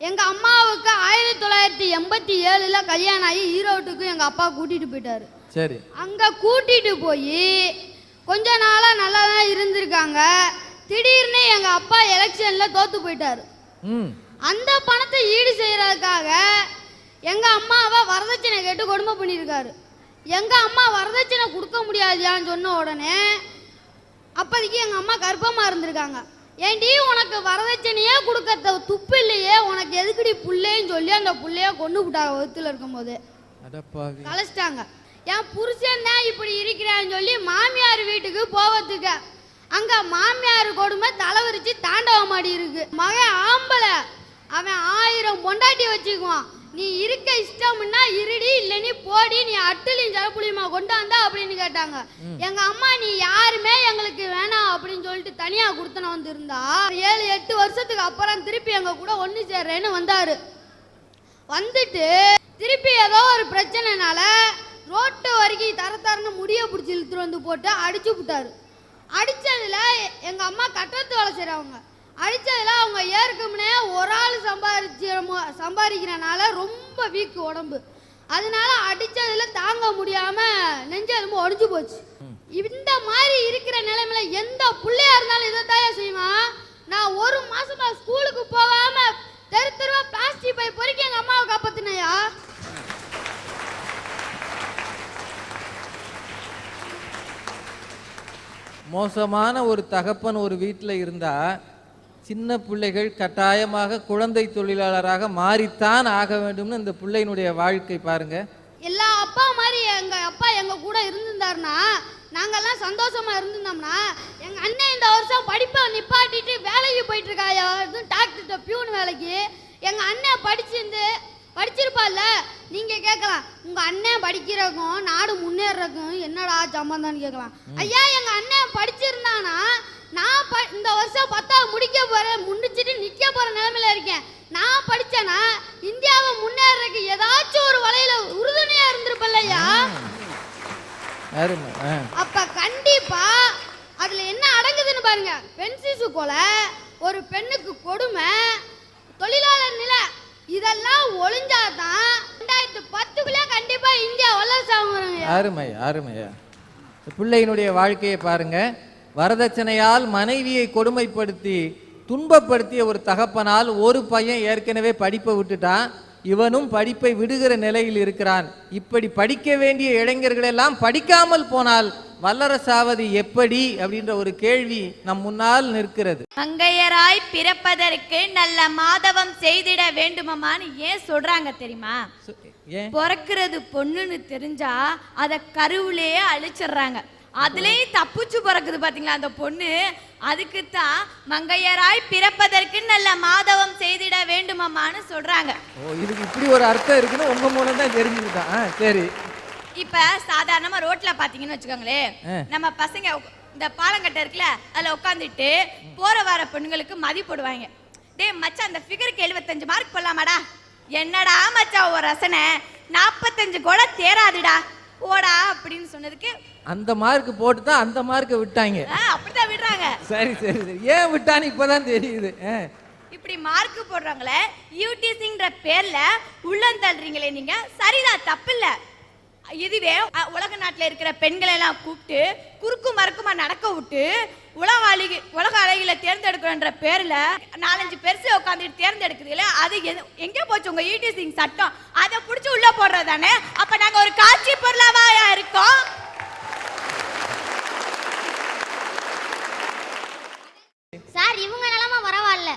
எங்கள் அம்மாவுக்கு 1987 கல்யாணம் ஆகி ஈரோட்டுக்கு எங்கள் அப்பா கூட்டிகிட்டு போயிட்டாரு. சரி. அங்கே கூட்டிகிட்டு போய் கொஞ்ச நாளாக நல்லா தான் இருந்திருக்காங்க. திடீர்னு எங்கள் அப்பா எலெக்ஷனில் தோற்று போயிட்டாரு. அந்த பணத்தை ஈடு செய்கிறதுக்காக எங்கள் அம்மாவை வரதட்சணை கேட்டு கொடுமை பண்ணியிருக்காரு. எங்கள் அம்மா வரதட்சணை கொடுக்க முடியாதியான்னு சொன்ன உடனே அப்போதைக்கு எங்கள் அம்மா கர்ப்பமாக இருந்திருக்காங்க. ஏன்டி உனக்கு வரதட்சணையே கொடுக்க துப்பு இல்லையே, உனக்கு எதுக்குடி புள்ளைன்னு சொல்லி அந்த புள்ளைய கொண்டு விட்டாங்க. வகுத்துல இருக்கும் போது கலைச்சிட்டாங்க. என் புருஷன் தான் இப்படி இருக்கிறான்னு சொல்லி மாமியார் வீட்டுக்கு போவதுக்கு அங்க மாமியார் கொடுமை தலைவரிச்சு தாண்டவம் ஆடி இருக்கு. மகன் ஆம்பளை, அவன் 1000 பொண்டாட்டி வச்சுக்குவான். நீ இருக்க இஷ்டம்னா இருடி, இல்லை நீ போடி, நீ அட்டுலையும் ஜலப்புளியுமா கொண்டாந்தா அப்படின்னு கேட்டாங்க. எங்க அம்மா நீ யாருமே எங்களுக்கு வேணாம் அப்படின்னு சொல்லிட்டு தனியா கொடுத்தன வந்து இருந்தா 7-8 வருஷத்துக்கு அப்புறம் திருப்பி எங்க கூட ஒண்ணு சேர்றேன்னு வந்தாரு. வந்துட்டு திருப்பி ஏதோ ஒரு பிரச்சனைனால ரோட்டு வரைக்கும் தரன்னு முடிய பிடிச்சி இழுத்துட்டு வந்து போட்டு அடிச்சு விட்டாரு. அடிச்சதுல எங்க அம்மா கட்டத்து வேலை செய்றவங்க. அடிச்சதுல அவங்க ஏற்கனவே ஒரு ஆள் சம்பாதிக்கிறனால ரொம்ப வீக்கு உடம்பு. அதனால அடிச்சதுல தாங்க முடியாம நெஞ்செலும்பு ஒடிஞ்சு போச்சு. இந்த மாதிரி இருக்கிற நிலைமையில எந்த பிள்ளையா இருந்தாலும் இதைத்தான் செய்வான். நான் ஒரு மாசமா ஸ்கூலுக்கு போகாம தெரு தெருவா பிளாஸ்டிக் பை பொறுக்கி எங்க அம்மாவை காப்பாத்தினையா. மோசமான ஒரு தகப்பன் ஒரு வீட்டில் இருந்தா சின்ன பிள்ளைகள் கட்டாயமாக குழந்தை தொழிலாளராக மாறித்தான் ஆக வேண்டும்னு இந்த பிள்ளையினுடைய வாழ்க்கை பாருங்க. எல்லா அப்பா மாதிரி எங்க அப்பா எங்க கூட இருந்திருந்தாருன்னா நாங்கெல்லாம் சந்தோஷமா இருந்திருந்தோம்னா. எங்க அண்ணன் இந்த வருஷம் படிப்பை நிப்பாட்டிட்டு வேலைக்கு போயிட்டு இருக்காயா, டாக்டர் பியூன் வேலைக்கு. எங்க அண்ணன் படிச்சிருப்பால. நீங்க கேட்கலாம் உங்க அண்ணன் படிக்கிறக்கும் நாடு முன்னேறக்கும் என்னடா சம்பந்தம்னு கேட்கலாம். ஐயா எங்க அண்ணன் படிச்சிருந்தானா நான் இந்த வருஷம் 10வது முடிக்க போறேன், முடிச்சுட்டு நிக்க போற நிலைமையில இருக்கேன். நான் படிச்சேனா இந்தியாவை முன்னேறதுக்கு ஏதாச்சும் ஒரு வலையில உறுதுணையா இருந்திருப்பல்லையா. அப்ப கண்டிப்பா அதுல என்ன அடங்குதுன்னு பாருங்க. பெண் சிசு கொலை, ஒரு பெண்ணுக்கு கொடுமை, தொழிலாளர் நிலை, இதெல்லாம் ஒளிஞ்சாதான் 2010 கண்டிப்பா இந்தியா வல்லரசு ஆகுறாங்க. அருமை அருமையா. பிள்ளையினுடைய வாழ்க்கையை பாருங்க. வரதட்சணையால் மனைவியை கொடுமைப்படுத்தி துன்பப்படுத்திய ஒரு தகப்பனால் ஒரு பையன் ஏற்கனவே படிப்பை விட்டுட்டான், இவனும் படிப்பை விடுகிற நிலையில் இருக்கிறான். இப்படி படிக்க வேண்டிய இளைஞர்கள் எல்லாம் படிக்காமல் போனால் வல்லரசாவது எப்படி அப்படின்ற ஒரு கேள்வி நம் முன்னால் நிற்கிறது. மங்கையராய் பிறப்பதற்கு நல்ல மாதவம் செய்திட வேண்டுமான்னு ஏன் சொல்றாங்க தெரியுமா? பிறக்கிறது பொண்ணுன்னு தெரிஞ்சா அத கருவிலேயே அழிச்சிடுறாங்க. அதுலயும் தப்புச்சு பிறக்குது பாத்தீங்களா அந்த பொண்ணு. அதுக்குத்தான் மங்கையராய் பிறப்பதற்கு நல்ல மாதவம் செய்திட வேண்டுமான்னு சொல்றாங்க. இதுக்கு இப்படி ஒரு அர்த்தம் இருக்குன்னு உங்க மூலம் தான் தெரிஞ்சுக்கிட்டான். சரி. இப்ப சாதாரணமா ரோட்ல பாத்தீங்கன்னு வச்சுக்கோங்களேன், நம்ம பசங்க இந்த பாலங்கட்டை இருக்குல்ல அதுல உட்காந்துட்டு போற வர பெண்களுக்கு மதி போடுவாங்க. டே மச்சான் அந்த ஃபிகருக்கு 75 மார்க் போடலாமாடா. என்னடா மச்சான் ஒரு ரசனை 45 கூட தேராதுடா போடா அப்படின்னு சொன்னதுக்கு அந்த மார்க் போட்டு தான் அந்த மார்க்கை விட்டாங்க. அப்படிதான் விடுறாங்க. சரி சரி சரி. ஏன் விட்டான்னு இப்பதான் தெரியுது. இப்படி மார்க் போடுறாங்களே யூடிசிங்கிற பேர்ல உள்ளந்தள்ளுறீங்களே நீங்க. சரிதான், தப்பு இல்ல. இதுவே உலக நாட்டுல இருக்கிற பெண்களை எல்லாம் கூப்பிட்டு குறுக்கு மறுக்குமா நடக்க விட்டு உலக அழகில தேர்ந்தெடுக்கணுன்ற பேர்ல 4-5 பெருசு உட்காந்துட்டு தேர்ந்தெடுக்குதுல, அது எங்க போச்சு உங்க யூடிசிங் சட்டம்? அதை புடிச்சு உள்ள போடுறது தானே. அப்ப நாங்க ஒரு காட்சி பொருளாவா இருக்கோம்? சார் இவங்க நிலைமை பரவாயில்ல.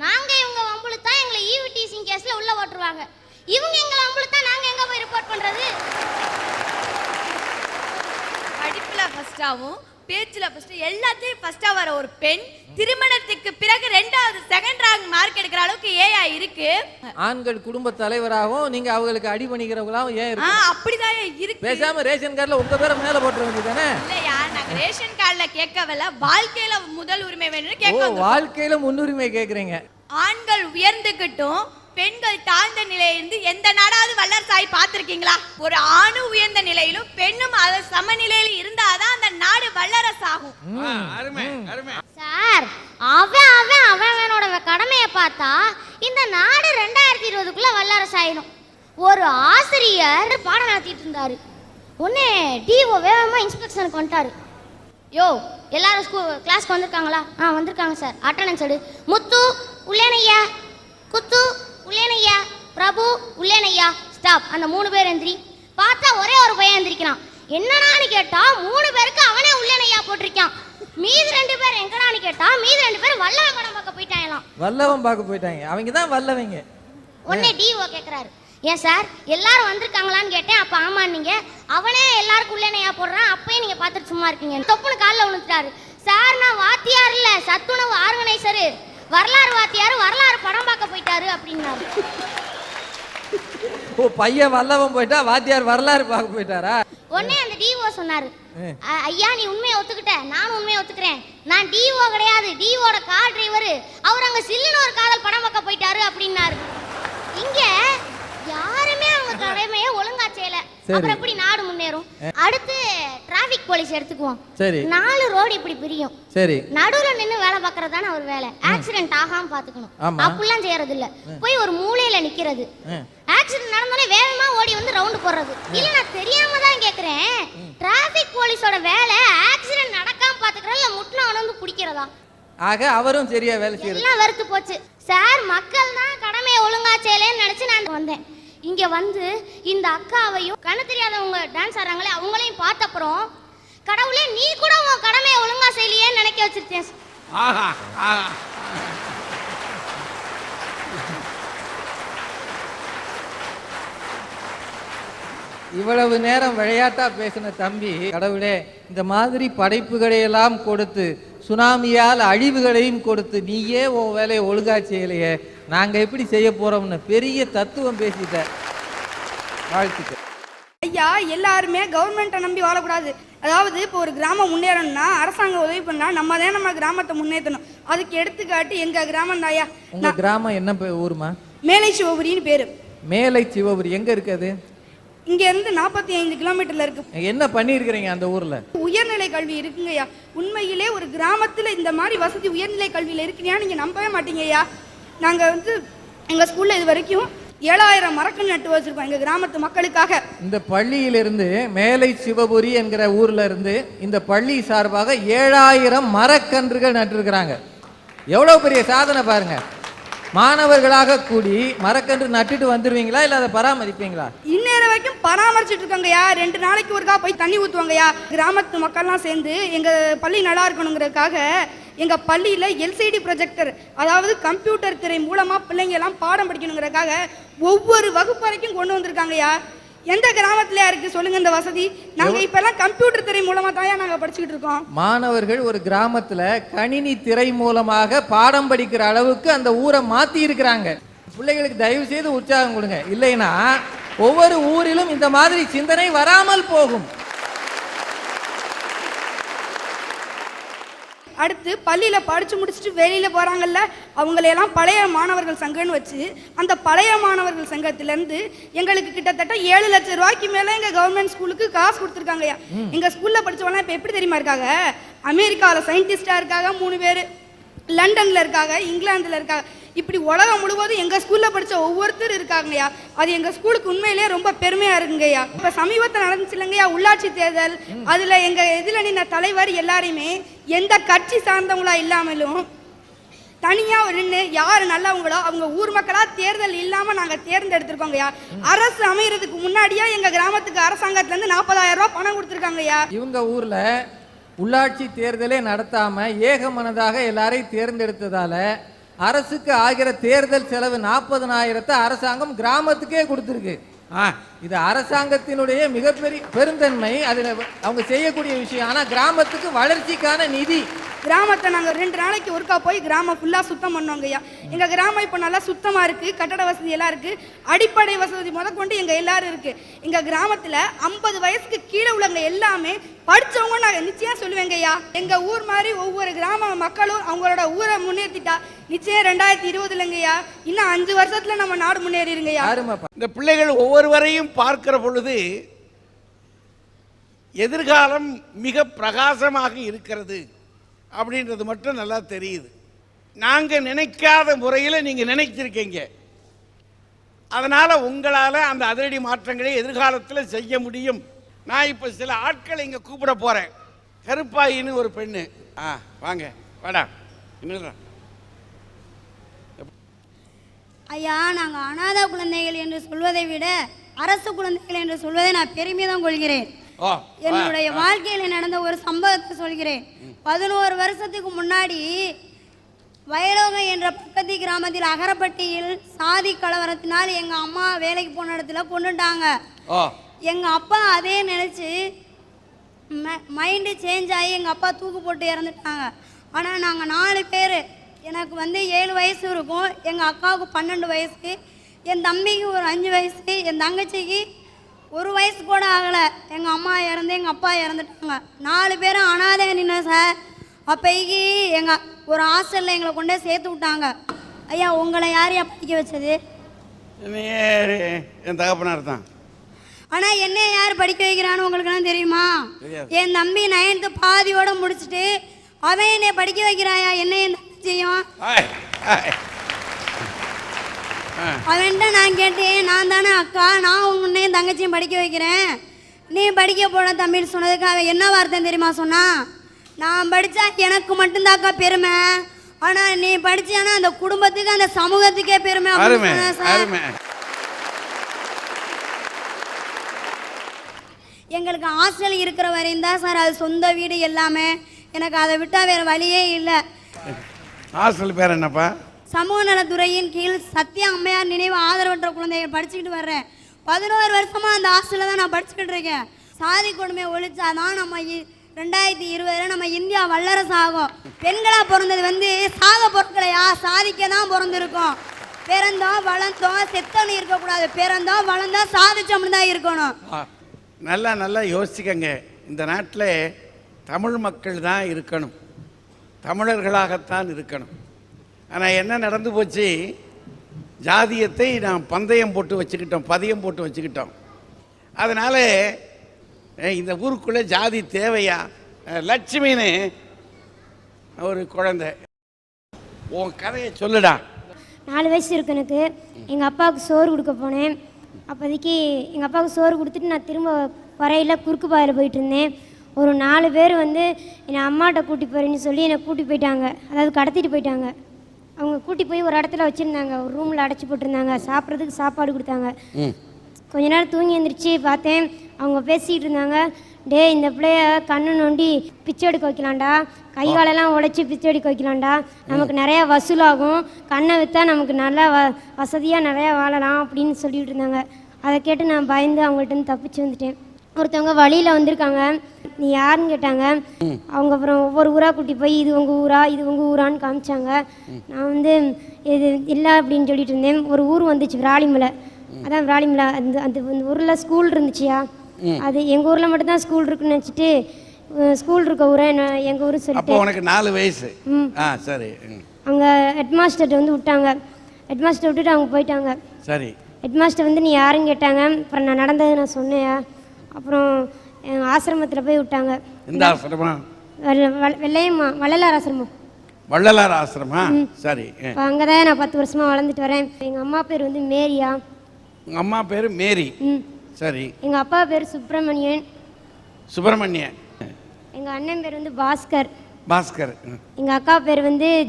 நாங்க இவங்க வம்புழுத்தா எங்களை ஈவிடிசிங் கேஸ்ல உள்ள போட்டுருவாங்க. இவங்க எங்களை வம்புழுத்தா நாங்க எங்க போய் ரிப்போர்ட் பண்றது? படிப்புல ஃபர்ஸ்டாவும் பேச்சுல ஃபர்ஸ்ட் எல்லாத்தையும் ஃபர்ஸ்டா வர ஒரு பெண் திருமணத்துக்கு பிறகு 2வது செகண்ட் ரேங்க் மார்க் எடுக்கிற அளவுக்கு ஏயா இருக்கு. ஆண்கள் குடும்ப தலைவராகவும் நீங்க அவங்களுக்கு அடிபணிக்கிறவங்களாவும் ஏன் இருக்கு? அப்படிதான் இருக்கு. பேசாம ரேஷன் கார்டுல உங்க பேரை மேல போட்டுற வேண்டியதானே? இல்லையா, நாங்க ரேஷன் கார்டுல கேட்கவில்லை, வாழ்க்கையில முதல் உரிமை வேணும்னு கேட்க. வாழ்க்கையில முன்னுரிமை கேக்குறீங்க. ஆண்கள் உயர்ந்துகிட்டும் பெண்கள் தாழ்ந்த நிலையிலிருந்து எந்த நாடாவது வல்லரசாய் பார்த்திருக்கீங்களா? ஒரு ஆணு உயர்ந்த நிலையிலும் பெண்ணும் அது சமநிலையில இருந்தாதான் அந்த நாடு வல்லரசாகும். சார் அவனோட கடமையை பார்த்தா இந்த நாடு எழுதுறதுக்குள்ள வல்லரசு ஆயிடும். ஒரு ஆசிரியர் பாடம் நடத்திட்டு இருந்தாரு. உடனே டிஓ வேகமா இன்ஸ்பெக்ஷனுக்கு வந்துட்டாரு. யோ, எல்லாரும் கிளாஸ்க்கு வந்திருக்காங்களா? வந்திருக்காங்க சார். அட்டண்டன்ஸ் எடு. முத்து உள்ளேனையா, குத்து உள்ளேனையா, பிரபு உள்ளேனையா, ஸ்டாப். அந்த 3 பேர் எந்திரி. பார்த்தா ஒரே ஒரு பையன் எந்திரிக்கிறான். என்னடான்னு கேட்டா 3 பேருக்கு அவனே உள்ளேனையா போட்டிருக்கான். மீதி 2 பேர் எங்கடான்னு கேட்டா மீதி 2 பேர் வல்லவன் படம் பார்க்க போயிட்டாங்களாம். வல்லவன் பார்க்க போயிட்டாங்க. அவங்க தான் வல்லவங்க. உடனே டிஓ கேட்குறாரு, ஏன் சார் எல்லாரும் வந்திருக்காங்களான்னு கேட்டேன். அப்போ ஆமான்னீங்க. அவனே எல்லாருக்கும் உள்ளேனையா போடுறான். அப்பயும் நீங்கள் பார்த்துட்டு சும்மா இருக்கீங்க. தொப்புன்னு காலில் விழுந்துட்டாரு. சார் நான் வாத்தியார் இல்லை, சத்துணவு ஆர்கனைசரு, வரலாறு வாத்தியார், வரலாறு படம் பார்க்க போயிட்டாரு அப்படின்னாரு. ஓ, பையன் வல்லவன் போயிட்டா வாத்தியார் வரலாறு பார்க்க போயிட்டாரா? உடனே அந்த டிஓ சொன்னாரு, ஐயா நீ உண்மையை ஒத்துக்கிட்ட, நானும் உண்மையை ஒத்துக்கிறேன். நான் டிஓ கிடையாது, டிஓட கார் டிரைவர். அவர் அங்கே சில்லுன்னு ஒரு காதல் படம் பார்க்க போயிட்டாரு அப்படின்னாரு. இங்க யாருமே அவங்க கடமையை ஒழுங்கா செய்யல. அப்புறம் எப்படி நாடு முன்னேறும்? அடுத்து டிராபிக் போலீஸ் எடுத்துக்குவோம். சரி. 4 ரோடு இப்படி பிரியும். சரி. நடுவுல நின்னு வேலை பார்க்கறது தானே அவர் வேலை. ஆக்சிடென்ட் ஆகாம பாத்துக்கணும். அப்படிலாம் செய்யறது இல்ல. போய் ஒரு மூலையில நிக்கிறது. ஆக்சிடென்ட் நடந்தோடனே வேகமா ஓடி வந்து ரவுண்ட் போடுறது. இல்ல நான் தெரியாம தான் கேக்குறேன். டிராபிக் போலீஸோட வேலை ஆக்சிடென்ட் நடக்காம பாத்துக்கிறதா இல்ல முட்னா வந்து பிடிக்கிறதா? ஆக அவரும் சரியா வேலை செய்யறது. எல்லாம் வெறுத்து போச்சு. சார் மக்கள் தான் கடமையை ஒழுங்கா செய்யலன்னு நினைச்சு நான் வந்தேன். இங்க வந்து இந்த அக்காவையும் கண்ணு தெரியாதவங்க டான்ஸ் ஆடுறாங்களே அவங்களையும் பார்த்த அப்புறம் கடவுளே நீ கூட உன் கடமையை ஒழுங்கா செய்யலையேன்னு நினைக்க வச்சிருக்கேன். இவ்வளவு நேரம் விளையாட்டா பேசின தம்பி, கடவுளே இந்த மாதிரி படைப்புகளை எல்லாம் கொடுத்து சுனாமியால் அழிவுகளையும் கொடுத்து நீயே உன் வேலையை ஒழுங்கா செய்யலையே, நாங்க எப்படி செய்ய போறோம்னு பெரிய தத்துவம் பேசிட்ட. வாழ்த்துக்கள் ஐயா. எல்லாருமே கவர்மெண்ட்டை நம்பி வாழக்கூடாது. அதாவது இப்போ ஒரு கிராமம் முன்னேறணும்னா அரசாங்கம் உதவி பண்ணா நம்ம கிராமத்தை முன்னேற்றணும். அதுக்கு எடுத்துக்காட்டு எங்க கிராமம் தான் ஐயா. உங்க கிராமம் என்ன ஊருமா? மேலை சிவபுரின்னு பேரு. மேலை சிவபுரி எங்க இருக்குது? இங்க இருந்து 45 கிலோமீட்டர்ல இருக்கு. என்ன பண்ணிருக்கிறீங்க அந்த ஊர்ல? உயர்நிலை கல்வி இருக்குங்கய்யா. உண்மையிலே ஒரு கிராமத்துல இந்த மாதிரி வசதி உயர்நிலை கல்வியில இருக்குன்னா நீங்க நம்பவே மாட்டீங்கய்யா. நாங்க வந்து எங்க ஸ்கூல்ல இது வரைக்கும் 7000 மரக்கன்று நட்டு வச்சிருக்கோம் எங்க கிராமத்து மக்களுக்காக. இந்த பள்ளியிலிருந்து மேலை சிவபுரி என்கிற ஊர்ல இருந்து இந்த பள்ளி சார்பாக 7000 மரக்கன்றுகள் நட்டிருக்கிறாங்க. எவ்வளவு பெரிய சாதனை பாருங்க. மாணவர்களாக கூடி மரக்கன்று நட்டுட்டு வந்துருவீங்களா இல்ல அதை பராமரிப்பீங்களா? இந்நேரம் வரைக்கும் பராமரிச்சுட்டு இருக்காங்கய்யா. 2 நாளைக்கு ஒருக்கா போய் தண்ணி ஊற்றுவாங்கய்யா. கிராமத்து மக்கள்லாம் சேர்ந்து எங்க பள்ளி நல்லா இருக்கணுங்கிறதுக்காக எங்க பள்ளியில எல்சிடி ப்ரொஜெக்டர், அதாவது கம்ப்யூட்டர் திரை மூலமா பிள்ளைங்க எல்லாம் பாடம் படிக்கணுங்கிறதுக்காக ஒவ்வொரு வகுப்பு வரைக்கும் கொண்டு வந்திருக்காங்கய்யா. எந்த கிராமத்திலயா இருக்கு சொல்லுங்க இந்த வசதி? நாங்க இப்ப எல்லாம் கம்ப்யூட்டர் திரை மூலமா தான் நாங்க படிச்சுக்கிட்டு இருக்கோம். மாணவர்கள் ஒரு கிராமத்துல கணினி திரை மூலமாக பாடம் படிக்கிற அளவுக்கு அந்த ஊரை மாத்தி இருக்கிறாங்க. பிள்ளைகளுக்கு தயவு செய்து உற்சாகம் கொடுங்க. இல்லைன்னா ஒவ்வொரு ஊரிலும் இந்த மாதிரி சிந்தனை வராமல் போகும். அடுத்து பள்ளியில படிச்சு முடிச்சுட்டு வெளியில போறாங்கல்ல, அவங்களையெல்லாம் பழைய மாணவர்கள் சங்கம்னு வச்சு அந்த பழைய மாணவர்கள் சங்கத்திலேருந்து எங்களுக்கு கிட்டத்தட்ட 7 லட்சம் ரூபாய்க்கு மேல எங்க கவர்மெண்ட் ஸ்கூலுக்கு காசு கொடுத்துருக்காங்கய்யா. எங்க ஸ்கூல்ல படிச்சவங்க இப்ப எப்படி தெரியுமா இருக்காங்க? அமெரிக்காவில் சயின்டிஸ்டா இருக்காங்க 3 பேர், லண்டன்ல இருக்காங்க, இங்கிலாந்துல இருக்காங்க. இப்படி உலகம் முழுவதும் எங்க ஸ்கூல்ல படிச்ச ஒவ்வொருத்தரும் இருக்காங்கய்யா. அது எங்க ஸ்கூலுக்கு உண்மையிலேயே ரொம்ப பெருமையா இருக்குங்கய்யா. இப்ப சமீபத்தில் நடந்துச்சு இல்லைங்கய்யா உள்ளாட்சி தேர்தல். அதுல எங்க எதில் நின்ன தலைவர் எல்லாரையுமே எந்த கட்சி சார்ந்தவங்களா இல்லாமலும் தனியா நின்று யாரு நல்லவங்களோ அவங்க ஊர் மக்களா தேர்தல் இல்லாம நாங்க தேர்ந்தெடுத்திருக்கோங்கய்யா. அரசு அமையறதுக்கு முன்னாடியே எங்க கிராமத்துக்கு அரசாங்கத்துல இருந்து 40,000 ரூபாய் பணம் கொடுத்துருக்காங்கய்யா. இவங்க ஊர்ல உள்ளாட்சி தேர்தலே நடத்தாம ஏகமனதாக எல்லாரையும் தேர்ந்தெடுத்ததால அரசுக்கு ஆகிற தேர்தல் செலவு 40,000 அரசாங்கம் கிராமத்துக்கே கொடுத்துருக்கு. இது அரசாங்கத்தினுடைய மிகப்பெரிய பெருந்தன்மை. அதுல அவங்க செய்யக்கூடிய விஷயம். ஆனா கிராமத்துக்கு வளர்ச்சிக்கான நிதி. கிராமத்தை நாங்கள் 2 நாளைக்கு ஒருக்கா போய் கிராமம் ஃபுல்லாக சுத்தம் பண்ணுவோங்கய்யா. எங்கள் கிராமம் இப்போ நல்லா சுத்தமாக இருக்குது. கட்டட வசதி எல்லாம் இருக்குது. அடிப்படை வசதி முதற்கொண்டு எங்கள் எல்லாரும் இருக்குது. எங்கள் கிராமத்தில் 50 வயசுக்கு கீழே உள்ளவங்க எல்லாமே படித்தவங்க நாங்கள் நிச்சயம் சொல்லுவேங்கய்யா. எங்கள் ஊர் மாதிரி ஒவ்வொரு கிராம மக்களும் அவங்களோட ஊரை முன்னேற்றிட்டா நிச்சயம் 2020 இன்னும் 5 வருஷத்துல நம்ம நாடு முன்னேறிடுங்கய்யா. இந்த பிள்ளைகள் ஒவ்வொருவரையும் பார்க்கிற பொழுது எதிர்காலம் மிக பிரகாசமாக இருக்கிறது அப்படின்றது மட்டும் நல்லா தெரியுது. நாங்கள் நினைக்காத முறையில் நீங்கள் நினைச்சிருக்கீங்க. அதனால் உங்களால் அந்த அதிரடி மாற்றங்களை எதிர்காலத்தில் செய்ய முடியும். நான் இப்போ சில ஆட்களை இங்கே கூப்பிட போகிறேன். கருப்பாயின்னு ஒரு பெண்ணு. வாங்க வாடா. என்னடா ஐயா, நாங்கள் அநாத குழந்தைகள் என்று சொல்வதை விட அரசு குழந்தைகள் என்று சொல்வதை நான் பெருமிதம் கொள்கிறேன். என்னுடைய வாழ்க்கையில் நடந்த ஒரு சம்பவத்தை சொல்கிறேன். 11 வருஷத்துக்கு முன்னாடி வயலோகம் என்ற பக்கத்து கிராமத்தில் அகரப்பட்டியில் சாதி கலவரத்தினால் எங்கள் அம்மா வேலைக்கு போன இடத்துல கொண்டுட்டாங்க. எங்கள் அப்பா அதே நினச்சி மைண்டு சேஞ்ச் ஆகி எங்கள் அப்பா தூக்கு போட்டு இறந்துட்டாங்க. ஆனால் நாங்கள் 4 பேர், எனக்கு 7 வயசு இருக்கும், எங்கள் அக்காவுக்கு 12 வயசு, என் தம்பிக்கு ஒரு 5 வயசு, என் தங்கச்சிக்கு 1 வயசு கூட ஆகலை. எங்கள் அம்மா இறந்து எங்கள் அப்பா இறந்துட்டாங்க. 4 பேரும் அனாதை நின்று சார். அப்போக்கி எங்கள் ஒரு ஹாஸ்டலில் எங்களை கொண்டே சேர்த்து விட்டாங்க. ஐயா, உங்களை யாரையா படிக்க வச்சது? என் தகப்பனார் தான். ஆனால் என்ன யார் படிக்க வைக்கிறான்னு உங்களுக்குலாம் தெரியுமா? என் தம்பி 9th பாதியோட முடிச்சுட்டு அவன் என்னை படிக்க வைக்கிறாயா? என்ன என் தங்கச்சியும் அவன்கிட்ட நான் கேட்டேன், நான் தானே அக்கா, நான் உன்னையும் தங்கச்சியும் படிக்க வைக்கிறேன், நீ படிக்க போன தம்பின்னு சொன்னதுக்கு அவன் என்ன வார்த்தை தெரியுமா சொன்னா? நான் படித்தா எனக்கு மட்டும்தாக்கா பெருமை, ஆனால் நீ படிச்சானா அந்த குடும்பத்துக்கு அந்த சமூகத்துக்கே பெருமை அப்படின்னு சொன்னேன் சார். எங்களுக்கு ஹாஸ்டல் இருக்கிற வரையும் தான் சார் அது சொந்த வீடு எல்லாமே. எனக்கு அதை விட்டால் வேறு வழியே இல்லை. ஹாஸ்டல் பேர் என்னப்பா? சமூக நலத்துறையின் கீழ் சத்யா அம்மையார் நினைவு ஆதரவற்ற குழந்தைகள் படிச்சுக்கிட்டு வர்றேன். 11 வருஷமாக அந்த ஹாஸ்டலில் தான் நான் படிச்சுக்கிட்டு இருக்கேன். சாதி கொடுமையை ஒழிச்சாதான் நம்ம 2020 நம்ம இந்தியா வல்லரசு ஆகும். பெண்களாக பிறந்தது சாக பொருட்களையா, சாதிக்க தான் பிறந்திருக்கோம். பிறந்தோம் வளர்ந்தோம் செத்தோன்னு இருக்கக்கூடாது. பிறந்தோம் வளர்ந்தோம் சாதிச்சோம்னு தான் இருக்கணும். நல்லா யோசிக்கங்க. இந்த நாட்டில் தமிழ் மக்கள் தான் இருக்கணும், தமிழர்களாகத்தான் இருக்கணும். ஆனால் என்ன நடந்து போச்சு, ஜாதியத்தை நாம் பந்தயம் போட்டு வச்சுக்கிட்டோம், பதியம் போட்டு வச்சுக்கிட்டோம். அதனால் இந்த ஊருக்குள்ளே ஜாதி தேவையா? லட்சுமின்னு ஒரு குழந்தை, உன் கதையை சொல்லுடா. 4 வயசு இருக்கு எனக்கு. எங்கள் அப்பாவுக்கு சோறு கொடுக்க போனேன். அப்போதைக்கு எங்கள் அப்பாவுக்கு சோறு கொடுத்துட்டு நான் திரும்ப வரையில் குறுக்கு பாதையில் போயிட்டு இருந்தேன். ஒரு 4 பேர் என்னை அம்மாட்ட கூட்டி போகிறேன்னு சொல்லி என்னை கூட்டி போயிட்டாங்க, அதாவது கடத்திட்டு போயிட்டாங்க. அவங்க கூட்டி போய் ஒரு இடத்துல வச்சுருந்தாங்க, ஒரு ரூமில் அடைச்சி போட்டிருந்தாங்க. சாப்பிட்றதுக்கு சாப்பாடு கொடுத்தாங்க. கொஞ்ச நேரம் தூங்கி எழுந்திரிச்சு பார்த்தேன், அவங்க பேசிகிட்டு இருந்தாங்க. டே, இந்த பிள்ளைய கண்ணு நோண்டி பிச்சை எடுக்க வைக்கலாம்டா, கை காலெல்லாம் உடைச்சி பிச்சை எடுக்க வைக்கலாம்டா, நமக்கு நிறையா வசூலாகும், கண்ணை விற்றா நமக்கு நல்லா வசதியாக நிறையா வாழலாம் அப்படின்னு சொல்லிட்டு இருந்தாங்க. அதை கேட்டு நான் பயந்து அவங்கள்ட்ட தப்பிச்சு வந்துட்டேன். ஒருத்தவங்க வழியில் வந்திருக்காங்க, நீ யாருன்னு கேட்டாங்க. அவங்க அப்புறம் ஒவ்வொரு ஊராக கூட்டி போய் இது உங்கள் ஊரா இது உங்கள் ஊரான்னு காமிச்சாங்க. நான் இது இல்லை அப்படின்னு சொல்லிட்டு இருந்தேன். ஒரு ஊர் வந்துச்சு விராலிமலை, அதான் விராலிமலை. அந்த ஊரில் ஸ்கூல் இருந்துச்சியா, அது எங்கள் ஊரில் மட்டும்தான் ஸ்கூல் இருக்குன்னு நினச்சிட்டு ஸ்கூல் இருக்க ஊரை எங்கள் ஊர் சொல்லிட்டு. உனக்கு 4 வயசு? சரி. அங்கே ஹெட்மாஸ்டர்கிட்ட விட்டாங்க. ஹெட்மாஸ்டர் விட்டுட்டு அவங்க போயிட்டாங்க. சரி. ஹெட்மாஸ்டர் நீ யாருன்னு கேட்டாங்க. அப்புறம் நான் நடந்தது நான் சொன்னேன். அப்புறம் ஆசிரமத்தில் போய் விட்டாங்க. இந்த ஆசிரமா? வெள்ளையம்மா வள்ளலார் ஆசிரமம். வள்ளலார் ஆசிரமா? சரி. அங்கே தான் நான் 10 வருஷமாக வளர்ந்துட்டு வரேன். எங்கள் அம்மா பேர் மேரியா. உங்கள் அம்மா பேர் மேரி? சரி. எங்கள் அப்பா பேர் சுப்பிரமணியன். சுப்பிரமணியன். எங்கள் அண்ணன் பேர் பாஸ்கர். பாஸ்கர். எங்கள் அக்கா பேர்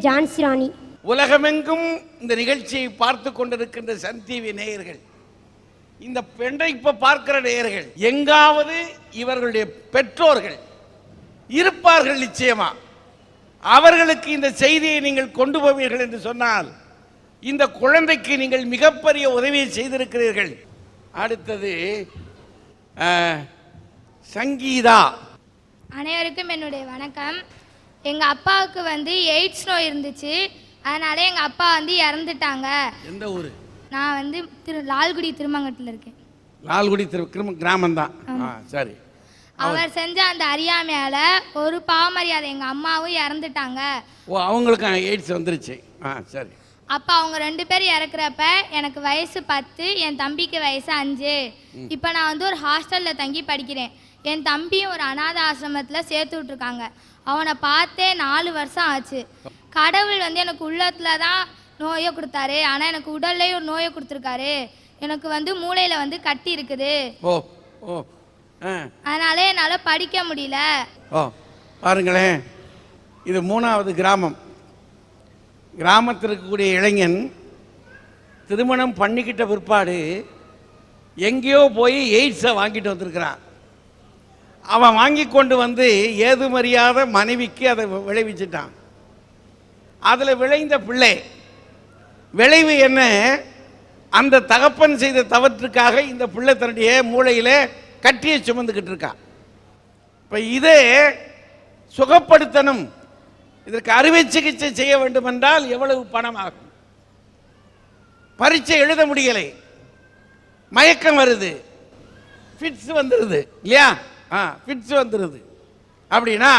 ஜான்சி ராணி. உலகமெங்கும் இந்த நிகழ்ச்சியை பார்த்து கொண்டிருக்கின்ற சன் டிவி நேயர்கள், இந்த பெண்ணை இப்ப பார்க்கிற நேயர்கள், எங்காவது இவர்களுடைய பெற்றோர்கள் இருப்பார்கள் நிச்சயமா. அவர்களுக்கு இந்த செய்தியை நீங்கள் கொண்டு போவீர்கள் என்று சொன்னால் இந்த குழந்தைக்கு நீங்கள் மிகப்பெரிய உதவியை செய்திருக்கிறீர்கள். அடுத்தது சங்கீதா. அனைவருக்கும் என்னுடைய வணக்கம். எங்கள் அப்பாவுக்கு எய்ட்ஸ் நோய் இருந்துச்சு, அதனால எங்கள் அப்பா இறந்துட்டாங்க. எந்த ஊர்? நான் லால்குடி திருமங்கலத்தில் இருக்கேன். லால்குடி கிராமம் தான். சரி. அவர் செஞ்ச அந்த அறியாமையால ஒரு பாவமரியாதை எங்கள் அம்மாவும் இறந்துட்டாங்க. ஓ, அவங்களுக்கு எய்ட்ஸ் வந்துருச்சு. சரி. அப்போ அவங்க 2 பேர் இறக்குறப்ப எனக்கு வயசு 10, என் தம்பிக்கு வயசு 5. இப்போ நான் ஒரு ஹாஸ்டலில் தங்கி படிக்கிறேன். என் தம்பியும் ஒரு அநாத ஆசிரமத்தில் சேர்த்து விட்ருக்காங்க. அவனை பார்த்தே 4 வருஷம் ஆச்சு. கடவுள் எனக்கு உள்ளத்தில் தான் நோயை கொடுத்தாரு, ஆனால் எனக்கு உடல்லையும் ஒரு நோயை கொடுத்துருக்காரு. எனக்கு வந்து மூளையில் வந்து கட்டி இருக்குது. ஓ ஓ அதனால என்னால் படிக்க முடியல. ஓ பாருங்களேன், இது 3வது கிராமம். கிராமத்தில் இருக்கக்கூடிய இளைஞன் திருமணம் பண்ணிக்கிட்ட பிற்பாடு எங்கேயோ போய் எய்ட்ஸை வாங்கிட்டு வந்திருக்கிறான். அவன் வாங்கி கொண்டு வந்து ஏதுமறியாத மனைவிக்கு அதை விளைவிச்சிட்டான். அதில் விளைந்த பிள்ளை விளைவு என்ன? அந்த தகப்பன் செய்த தவற்றுக்காக இந்த பிள்ளை தன்னுடைய மூளையில் கட்டியை சுமந்துக்கிட்டு இருக்கான். இப்போ இதே சுகப்படுத்தணும், இதற்கு அறுவை சிகிச்சை செய்ய வேண்டும் என்றால் எவ்வளவு பணம் ஆகும்? பரீட்சை எழுத முடியலை, மயக்கம் வருது, ஃபிட்ஸ் வந்துடுது இல்லையா? ஃபிட்ஸ் வந்துடுது. அப்படின்னா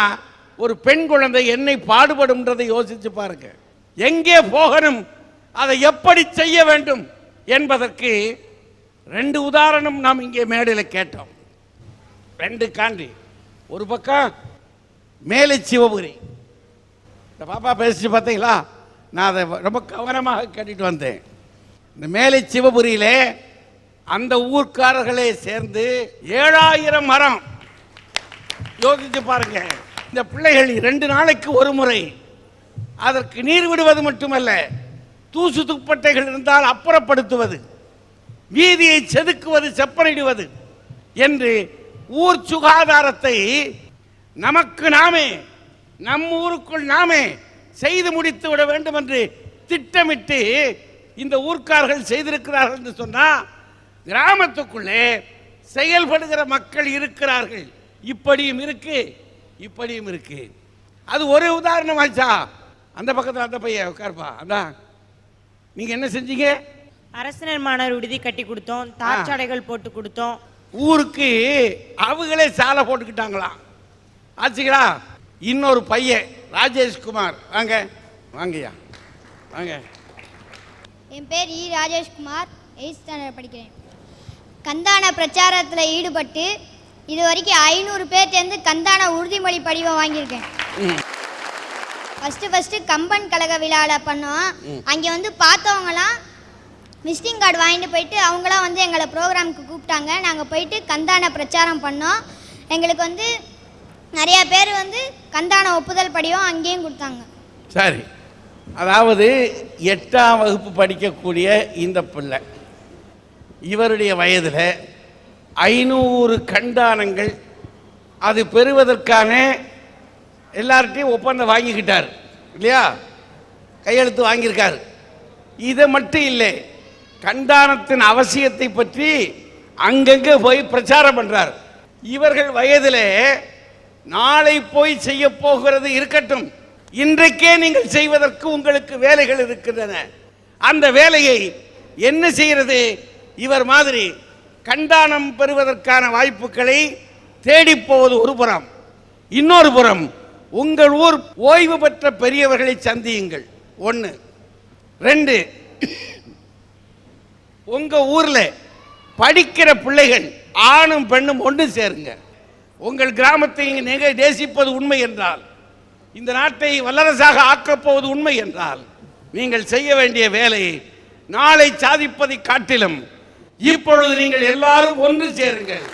ஒரு பெண் குழந்தை என்னை பாடுபடும்ன்றதை யோசிச்சு பாருங்க. எங்கே போகணும், அதை எப்படி செய்ய வேண்டும் என்பதற்கு 2 உதாரணம் நாம் இங்கே மேடையில் கேட்டோம். 2 காண்டி. ஒரு பக்கம் மேலை சிவபுரி. இந்த பாப்பா பேசிச்சு பார்த்தீங்களா? நான் அதை ரொம்ப கவனமாக கேட்டுட்டு வந்தேன். இந்த மேலை சிவபுரியிலே அந்த ஊர்க்காரர்களே சேர்ந்து 7000 மரம். யோசிச்சு பாருங்க. இந்த பிள்ளைகள் 2 நாளைக்கு ஒரு முறை அதற்கு நீர் விடுவது மட்டுமல்ல, தூசு துப்பட்டைகள் இருந்தால் அப்புறப்படுத்துவது, வீதியை செதுக்குவது, செப்பனிடுவது என்று ஊர் சுகாதாரத்தை நமக்கு நாமே, நம் ஊருக்குள் நாமே செய்து முடித்து விட வேண்டும் என்று திட்டமிட்டு இந்த ஊர்க்காரர்கள் செய்திருக்கிறார்கள் என்று சொன்னால், கிராமத்துக்குள்ளே செயல்படுகிற மக்கள் இருக்கிறார்கள். இப்படியும் இருக்கு, இப்படியும் இருக்கு. அது ஒரு உதாரணமாச்சா? அந்த பக்கத்தில் அந்த பையன் உட்கார்ப்பா. அதான் நீங்க என்ன செஞ்சீங்க? அரசினர் மாணவர் விடுதி கட்டி கொடுத்தோம், தார்ச்சாலைகள் போட்டு கொடுத்தோம். ஊருக்கு அவங்களே சாலை போட்டுக்கிட்டாங்களாம். ஆச்சுங்களா? இன்னொரு பையன் ராஜேஷ்குமார், வாங்க வாங்கய்யா வாங்க. என் பேர் ராஜேஷ்குமார், 8th ஸ்டாண்டர்ட் படிக்கிறேன். கந்தான பிரச்சாரத்தில் ஈடுபட்டு இது வரைக்கும் 500 பேர் சேர்ந்து கந்தான உறுதிமொழி படிவம் வாங்கியிருக்கேன். ஃபஸ்ட்டு கம்பன் கழக விழாவில் பண்ணோம். அங்கே வந்து பார்த்தவங்களாம் விசிட்டிங் கார்டு வாங்கிட்டு போயிட்டு அவங்களாம் வந்து எங்களை ப்ரோக்ராமுக்கு கூப்பிட்டாங்க. நாங்கள் போயிட்டு கந்தான பிரச்சாரம் பண்ணோம். எங்களுக்கு வந்து நிறையா பேர் வந்து கந்தான ஒப்புதல் படிவம் அங்கேயும் கொடுத்தாங்க. சரி, அதாவது 8ஆம் வகுப்பு படிக்கக்கூடிய இந்த பிள்ளை, இவருடைய வயதில் 500 கண்டானங்கள் அது பெறுவதற்கான எல்லார்ட்டையும் ஒப்பந்தம் வாங்கிக்கிட்டார் இல்லையா? கையெழுத்து வாங்கியிருக்காரு. இதை மட்டும் இல்லை, கண்டானத்தின் அவசியத்தை பற்றி அங்கங்கே போய் பிரச்சாரம் பண்றார். இவர்கள் வயதில் நாளை போய் செய்ய போகிறது இருக்கட்டும், இன்றைக்கே நீங்கள் செய்வதற்கு உங்களுக்கு வேலைகள் இருக்கின்றன. அந்த வேலையை என்ன செய்கிறது? இவர் மாதிரி கண்டானம் பெறுவதற்கான வாய்ப்புகளை தேடிப்போவது ஒரு புறம், இன்னொரு புறம் உங்கள் ஊர் ஓய்வு பெற்ற பெரியவர்களை சந்தியுங்கள். 1. 2, உங்க ஊர்ல படிக்கிற பிள்ளைகள் ஆணும் பெண்ணும் ஒன்று சேருங்க. உங்கள் கிராமத்தை நீங்கள் நேசிப்பது உண்மை என்றால், இந்த நாட்டை வல்லரசாக ஆக்கப் போவது உண்மை என்றால், நீங்கள் செய்ய வேண்டிய வேலையை நாளை சாதிப்பதை காட்டிலும் இப்பொழுது நீங்கள் எல்லாரும் ஒன்று சேருங்கள்.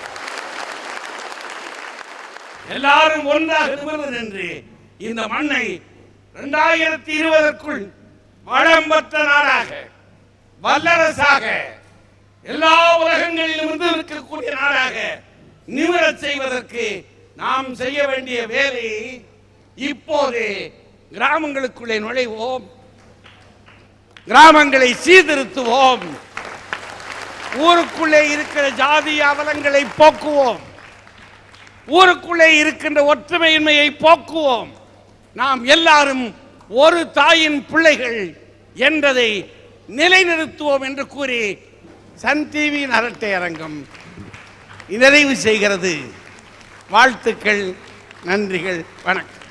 எல்லாரும் ஒன்றாக நின்று இந்த மண்ணை 2020க்குள் வளம் பெற்ற நாடாக, வல்லரசாக, எல்லா உலகங்களிலும் இருக்கக்கூடிய நாடாக நிமிரச் செய்வதற்கு நாம் செய்ய வேண்டிய வேலையை இப்போது கிராமங்களுக்குள்ளே நுழைவோம், கிராமங்களை சீர்திருத்துவோம், ஊருக்குள்ளே இருக்கிற ஜாதி அவலங்களை போக்குவோம், ஊருக்குள்ளே இருக்கின்ற ஒற்றுமையின்மையை போக்குவோம். நாம் எல்லாரும் ஒரு தாயின் பிள்ளைகள் என்பதை நிலைநிறுத்துவோம் என்று கூறி சன் டிவியின் அரட்டை அரங்கம் நிறைவு செய்கிறது. வாழ்த்துக்கள், நன்றிகள், வணக்கம்.